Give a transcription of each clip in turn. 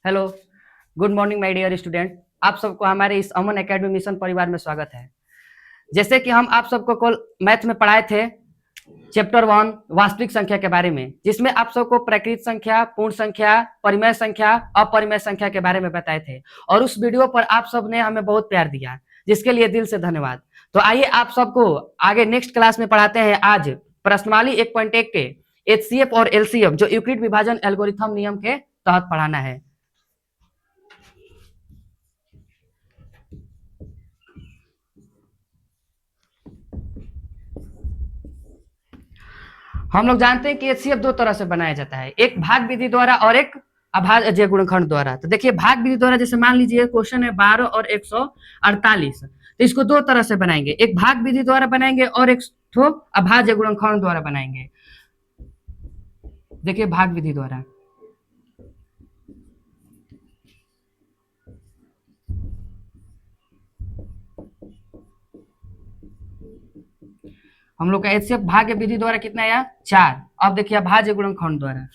Hello, good morning my dear student. आप सबको हमारे इस अमन एकेडमी मिशन परिवार में स्वागत है। जैसे कि हम आप सबको कल मैथ में पढ़ाए थे चैप्टर 1 वास्तविक संख्या के बारे में, जिसमें आप सबको प्राकृत संख्या, पूर्ण संख्या, परिमेय संख्या, अपरिमेय संख्या के बारे में बताए थे और उस वीडियो पर आप सबने हमें बहुत प्यार दिया, जिसके लिए दिल से धन्यवाद। तो आइए आप सबको आगे नेक्स्ट क्लास में पढ़ाते हैं। आज प्रश्नावली 1.1 के एचसीएफ और एलसीएफ जो यूक्लिड विभाजन एल्गोरिथम नियम के तहत पढ़ाना है। हम लोग जानते हैं कि एचसीएफ दो तरह से बनाया जाता है, एक भाग विधि द्वारा और एक अभाज्य गुणनखंड द्वारा। तो देखिए भाग विधि द्वारा, जैसे मान लीजिए क्वेश्चन है 12 और 148, तो इसको दो तरह से बनाएंगे, एक भाग विधि द्वारा बनाएंगे और एक ठो अभाज्य गुणनखंड द्वारा बनाएंगे। देखिए भाग विधि द्वारा हम लोग का एचसीएफ भाग्य विधि द्वारा कितना आया 4। अब देखिए अभाज्य गुणनखंड द्वारा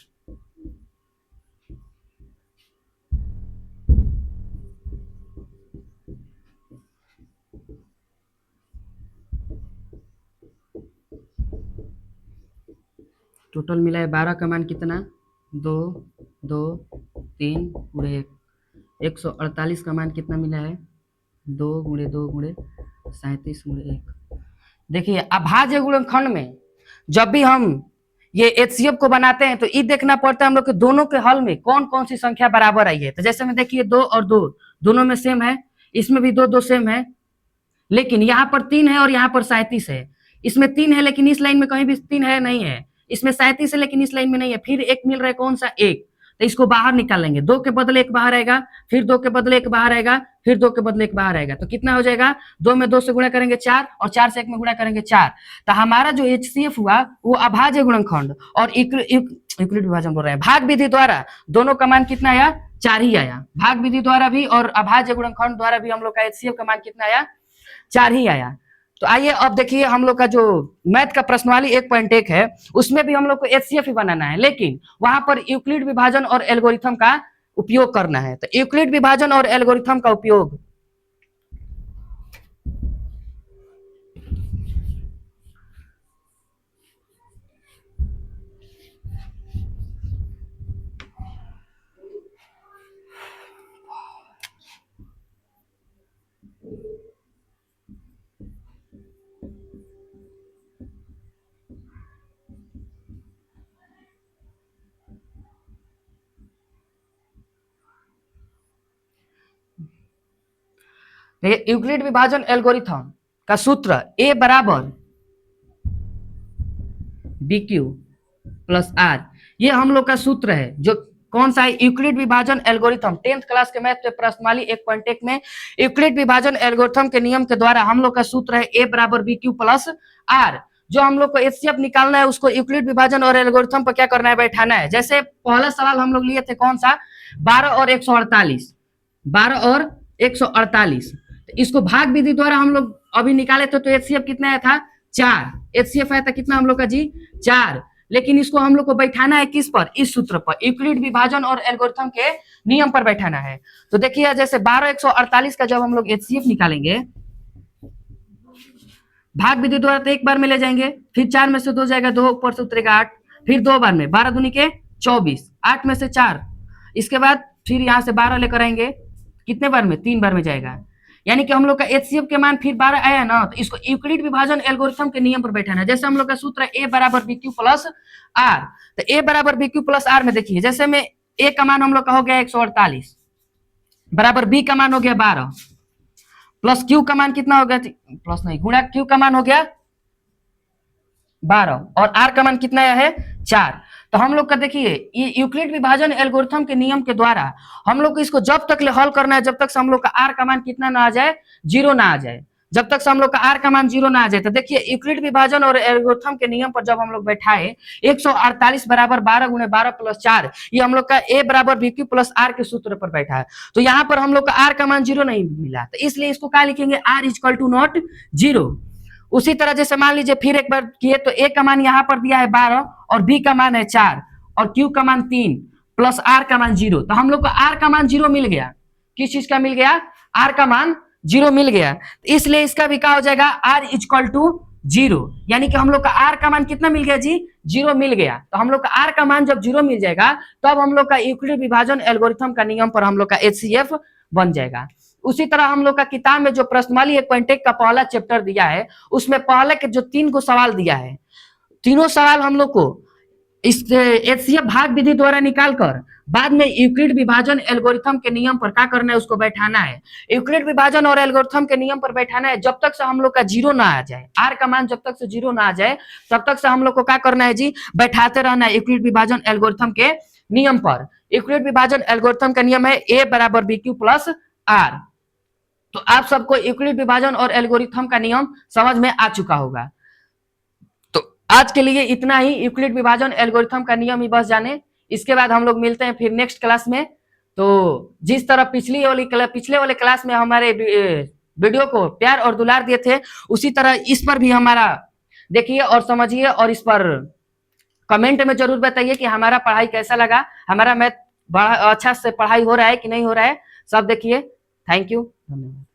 टोटल मिला है 12 का मान कितना 2 2 3 गुणे 1। 148 का मान कितना मिला है 2 गुणे 2 गुणे 37 गुणे 1। देखिए अभाज्य गुणनखंड में जब भी हम ये एचसीएफ को बनाते हैं तो ये देखना पड़ता है हम लोग के दोनों के हल में कौन कौन सी संख्या बराबर आई है। तो जैसे में देखिए 2 और 2 दोनों में सेम है, इसमें भी 2 2 सेम है, लेकिन यहाँ पर 3 है और यहाँ पर 37 है। इसमें 3 है लेकिन इस लाइन में कहीं भी 3 है नहीं है, इसमें 37 है लेकिन इस लाइन में नहीं है। फिर एक मिल रहा है, कौन सा 1, तो इसको बाहर निकालेंगे, 2 के बदले 1 बाहर आएगा, फिर 2 के बदले 1 बाहर आएगा, फिर 2 के बदले 1 बाहर आएगा। तो कितना हो जाएगा 2 में 2 से गुणा करेंगे 4 और 4 से 1 में गुणा करेंगे 4। तो हमारा जो एचसीएफ हुआ वो अभाज्य गुणनखंड और यूक्लिड विभाजन बोल रहे हैं भाग विधि द्वारा दोनों का मान कितना आया 4 ही आया। भाग विधि द्वारा भी और अभाज्य गुणनखंड द्वारा भी हम लोग का एचसीएफ का मान कितना आया 4 ही आया। तो आइए अब देखिए हम लोग का जो मैथ का प्रश्नावली 1.1 है उसमें भी हम लोग को एचसीएफ ही बनाना है, लेकिन वहां पर यूक्लिड विभाजन और एल्गोरिथम का उपयोग करना है। तो यूक्लिड विभाजन और एल्गोरिथम का उपयोग यूक्लिड विभाजन एल्गोरिथम का सूत्र ए बराबर बी क्यू प्लस आर, ये हम लोग का सूत्र है। जो कौन सा है यूक्लिड विभाजन एल्गोरिथम 10th क्लास के मैथ में प्रश्नावली 1.1 में यूक्लिड विभाजन एल्गोरिथम के नियम के द्वारा हम लोग का सूत्र है ए बराबर बी क्यू प्लस आर। जो हम लोग को एचसीएफ निकालना है उसको यूक्लिड विभाजन और एल्गोरिथम पर क्या करना है बैठाना है। जैसे पहला सवाल हम लोग लिए थे कौन सा 12 और 148, 12 और 148, तो इसको भाग विधि द्वारा हम लोग अभी निकाले थे तो एचसीएफ कितना आया था 4। एचसीएफ आया था कितना हम लोग का जी 4, लेकिन इसको हम लोग को बैठाना है किस पर, इस सूत्र पर, यूक्लिड विभाजन और एल्गोरिथम के नियम पर बैठाना है। तो देखिए जैसे 12 148 का जब हम लोग एचसीएफ निकालेंगे भाग विधि द्वारा तो एक बार में ले जाएंगे, फिर 4 में से 2 जाएगा, 2 ऊपर से उतरेगा 8, फिर 2 बार में 12 दूनी के 24, 8 में से 4, इसके बाद फिर यहाँ से 12 लेकर आएंगे, कितने बार में 3 बार में जाएगा, यानी कि हम लोग का एचसीएफ के मान फिर 12 आया ना। तो इसको यूक्लिड विभाजन एल्गोरिथम के नियम पर बैठाना है। जैसे हम लोग का सूत्र है ए बराबर बी क्यू प्लस आर, तो ए बराबर बी क्यू प्लस आर में देखिए जैसे में ए का मान हम लोग का हो गया 148 बराबर बी का मान हो गया 12 प्लस क्यू का मान कितना हो गया, प्लस नहीं गुणा क्यू का मान हो गया 12 और आर का मान कितना आया है 4। तो हम लोग का देखिए ये यूक्लिड विभाजन एल्गोरिथम के नियम के द्वारा हम लोग को इसको जब तक हल करना है जब तक से हम लोग का आर का मान कितना ना आ जाए 0 ना आ जाए, जब तक से हम लोग का आर का मान 0 ना आ जाए। तो देखिए यूक्लिड विभाजन और एल्गोरिथम के नियम पर जब हम लोग बैठाए 148 बराबर 12 गुणे 12 प्लस 4, ये हम लोग का ए बराबर बी क्यू प्लस आर के सूत्र पर बैठा है। तो यहाँ पर हम लोग का आर का मान 0 नहीं मिला, तो इसलिए इसको क्या लिखेंगे आर इक्वल टू नॉट 0। उसी तरह जैसे मान लीजिए फिर एक बार किए तो ए का मान यहाँ पर दिया है 12 और बी का मान है 4 और क्यू का मान 3, प्लस आर का मान 0, तो हम लोग को आर का मान 0 मिल गया। किस चीज का मिल गया? आर का मान 0 मिल गया, इसलिए इसका भी क्या हो जाएगा? आर इक्वल टू 0, यानी कि हम लोग का आर का मान कितना मिल गया जी? 0 मिल गया। तो हम लोग का आर का मान जब 0 मिल जाएगा तब हम लोग का यूक्लिड विभाजन एल्गोरिथम का नियम पर हम लोग का एचसीएफ बन जाएगा। उसी तरह हम लोग का किताब में जो प्रश्नमाली क्वांटिक का पहला चैप्टर दिया है उसमें पहले के जो 3 को सवाल दिया है, तीनों सवाल हम लोग को इस एचसीएफ भाग विधि द्वारा निकालकर बाद में यूक्लिड विभाजन एल्गोरिथम के नियम पर क्या करना है? उसको बैठाना है। यूक्लिड विभाजन और एल्गोरिथम के नियम पर बैठाना है जब तक से हम लोग का 0 ना आ जाए, आर का मान जब तक से 0 ना आ जाए तब तक से हम लोग को क्या करना है जी? बैठाते रहना है यूक्लिड विभाजन एल्गोरिथम के नियम पर। यूक्लिड विभाजन एल्गोरिथम का नियम है ए बराबर बी क्यू प्लस आर। तो आप सबको यूक्लिड विभाजन और एल्गोरिथम का नियम समझ में आ चुका होगा। तो आज के लिए इतना ही, यूक्लिड विभाजन एल्गोरिथम का नियम ही बस जाने। इसके बाद हम लोग मिलते हैं फिर नेक्स्ट क्लास में। तो जिस तरह पिछले वाले क्लास में हमारे वीडियो को प्यार और दुलार दिए थे, उसी तरह इस पर भी हमारा देखिए और समझिए, और इस पर कमेंट में जरूर बताइए कि हमारा पढ़ाई कैसा लगा, हमारा मैथ बड़ा अच्छा से पढ़ाई हो रहा है कि नहीं हो रहा है, सब देखिए। थैंक यू, धन्यवाद।